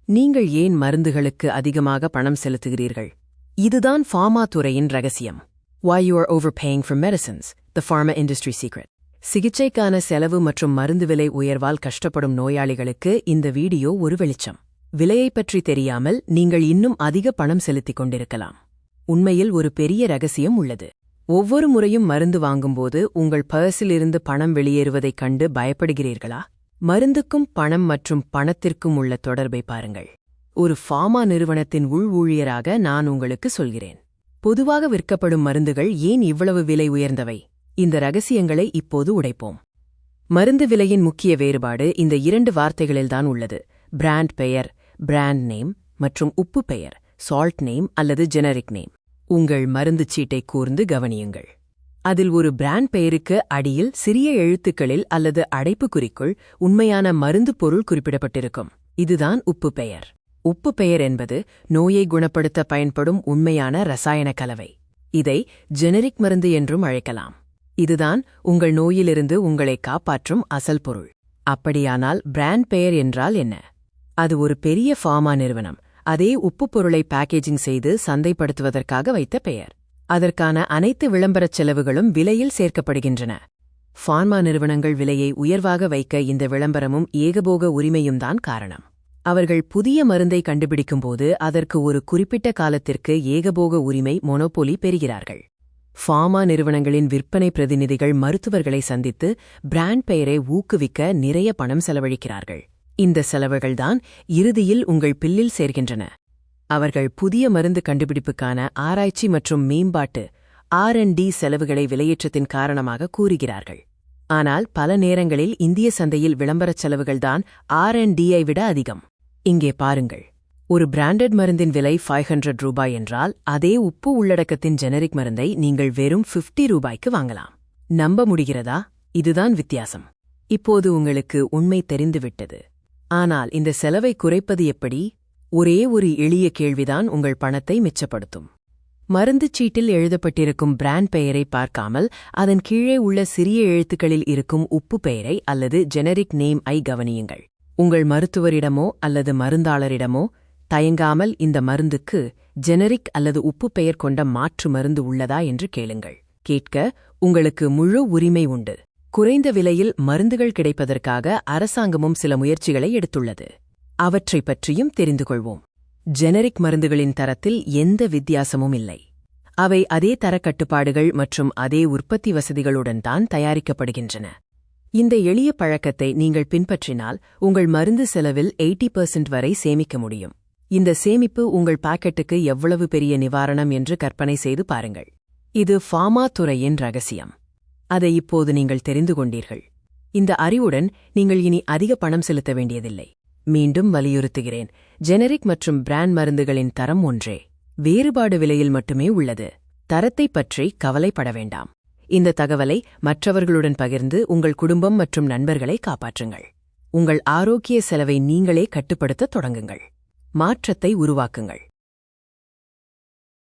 நீங்கள் ஏன் மருந்துகளுக்கு அதிகமாக பணம் செலுத்துகிறீர்கள்? இதுதான் ஃபார்மா துறையின் ரகசியம். Why you are overpaying for medicines, the pharma industry secret. சிகிச்சைக்கான செலவு மற்றும் மருந்து விலை உயர்வால் கஷ்டப்படும் நோயாளிகளுக்கு இந்த வீடியோ ஒரு வெளிச்சம். விலையைப் பற்றி தெரியாமல் நீங்கள் இன்னும் அதிக பணம் செலுத்திக் கொண்டிருக்கலாம். உண்மையில் ஒரு பெரிய ரகசியம் உள்ளது. ஒவ்வொரு முறையும் மருந்து வாங்கும்போது உங்கள் பர்ஸிலிருந்து பணம் வெளியேறுவதைக் கண்டு பயப்படுகிறீர்களா? மருந்துக்கும் பணம் மற்றும் பணத்திற்கும் உள்ள தொடர்பை பாருங்கள். ஒரு ஃபார்மா நிறுவனத்தின் உள் ஊழியராக நான் உங்களுக்கு சொல்கிறேன். பொதுவாக விற்கப்படும் மருந்துகள் ஏன் இவ்வளவு விலை உயர்ந்தவை? இந்த ரகசியங்களை இப்போது உடைப்போம். மருந்து விலையின் முக்கிய வேறுபாடு இந்த இரண்டு வார்த்தைகளில்தான் உள்ளது. பிராண்ட் பெயர், பிராண்ட் நேம், மற்றும் உப்பு பெயர், சால்ட் நேம் அல்லது ஜெனரிக் நேம். உங்கள் மருந்து சீட்டை கூர்ந்து கவனியுங்கள். அதில் ஒரு பிராண்ட் பெயருக்கு அடியில் சிறிய எழுத்துக்களில் அல்லது அடைப்புக்குறிக்குள் உண்மையான மருந்து பொருள் குறிப்பிடப்பட்டிருக்கும். இதுதான் உப்பு பெயர். உப்பு பெயர் என்பது நோயை குணப்படுத்த பயன்படும் உண்மையான ரசாயன கலவை. இதை ஜெனரிக் மருந்து என்றும் அழைக்கலாம். இதுதான் உங்கள் நோயிலிருந்து உங்களை காப்பாற்றும் அசல் பொருள். அப்படியானால் பிராண்ட் பெயர் என்றால் என்ன? அது ஒரு பெரிய ஃபார்மா நிறுவனம் அதே உப்பு பொருளை பேக்கேஜிங் செய்து சந்தைப்படுத்துவதற்காக வைத்த பெயர். அதற்கான அனைத்து விளம்பரச் செலவுகளும் விலையில் சேர்க்கப்படுகின்றன. ஃபார்மா நிறுவனங்கள் விலையை உயர்வாக வைக்க இந்த விளம்பரமும் ஏகபோக உரிமையும்தான் காரணம். அவர்கள் புதிய மருந்தை கண்டுபிடிக்கும்போது அதற்கு ஒரு குறிப்பிட்ட காலத்திற்கு ஏகபோக உரிமை மொனோபோலி பெறுகிறார்கள். ஃபார்மா நிறுவனங்களின் விற்பனை பிரதிநிதிகள் மருத்துவர்களை சந்தித்து பிராண்ட் பெயரை ஊக்குவிக்க நிறைய பணம் செலவழிக்கிறார்கள். இந்த செலவுகள்தான் இறுதியில் உங்கள் பில்லில் சேர்கின்றன. அவர்கள் புதிய மருந்து கண்டுபிடிப்புக்கான ஆராய்ச்சி மற்றும் மேம்பாட்டு R&D செலவுகளை விலையேற்றத்தின் காரணமாக கூறுகிறார்கள். ஆனால் பல நேரங்களில் இந்திய சந்தையில் விளம்பரச் செலவுகள்தான் R&Dயை விட அதிகம். இங்கே பாருங்கள். ஒரு பிராண்டட் மருந்தின் விலை 500 ரூபாய் என்றால் அதே உப்பு உள்ளடக்கத்தின் ஜெனரிக் மருந்தை நீங்கள் வெறும் 50 ரூபாய்க்கு வாங்கலாம். நம்ப முடிகிறதா? இதுதான் வித்தியாசம். இப்போது உங்களுக்கு உண்மை தெரிந்துவிட்டது. ஆனால் இந்த செலவை குறைப்பது எப்படி? ஒரே ஒரு எளிய கேள்விதான் உங்கள் பணத்தை மிச்சப்படுத்தும். மருந்துச் சீட்டில் எழுதப்பட்டிருக்கும் பிராண்ட் பெயரை பார்க்காமல் அதன் கீழே உள்ள சிறிய எழுத்துக்களில் இருக்கும் உப்பு பெயரை அல்லது ஜெனரிக் நேம் ஐ கவனியுங்கள். உங்கள் மருத்துவரிடமோ அல்லது மருந்தாளரிடமோ தயங்காமல் இந்த மருந்துக்கு ஜெனரிக் அல்லது உப்பு பெயர் கொண்ட மாற்று மருந்து உள்ளதா என்று கேளுங்கள். கேட்க உங்களுக்கு முழு உரிமை உண்டு. குறைந்த விலையில் மருந்துகள் கிடைப்பதற்காக அரசாங்கமும் சில முயற்சிகளை எடுத்துள்ளது. அவற்றைப் பற்றியும் தெரிந்து கொள்வோம். ஜெனரிக் மருந்துகளின் தரத்தில் எந்த வித்தியாசமும் இல்லை. அவை அதே தரக்கட்டுப்பாடுகள் மற்றும் அதே உற்பத்தி வசதிகளுடன் தான் தயாரிக்கப்படுகின்றன. இந்த எளிய பழக்கத்தை நீங்கள் பின்பற்றினால் உங்கள் மருந்து செலவில் 80% வரை சேமிக்க முடியும். இந்த சேமிப்பு உங்கள் பாக்கெட்டுக்கு எவ்வளவு பெரிய நிவாரணம் என்று கற்பனை செய்து பாருங்கள். இது ஃபார்மா துறையின் ரகசியம். அதை இப்போது நீங்கள் தெரிந்து கொண்டீர்கள். இந்த அறிவுடன் நீங்கள் இனி அதிக பணம் செலுத்த வேண்டியதில்லை. மீண்டும் வலியுறுத்துகிறேன், ஜெனரிக் மற்றும் பிராண்ட் மருந்துகளின் தரம் ஒன்றே. வேறுபாடு விலையில் மட்டுமே உள்ளது. தரத்தைப் பற்றி கவலைப்பட வேண்டாம். இந்த தகவலை மற்றவர்களுடன் பகிர்ந்து உங்கள் குடும்பம் மற்றும் நண்பர்களை காப்பாற்றுங்கள். உங்கள் ஆரோக்கிய செலவை நீங்களே கட்டுப்படுத்தத் தொடங்குங்கள். மாற்றத்தை உருவாக்குங்கள்.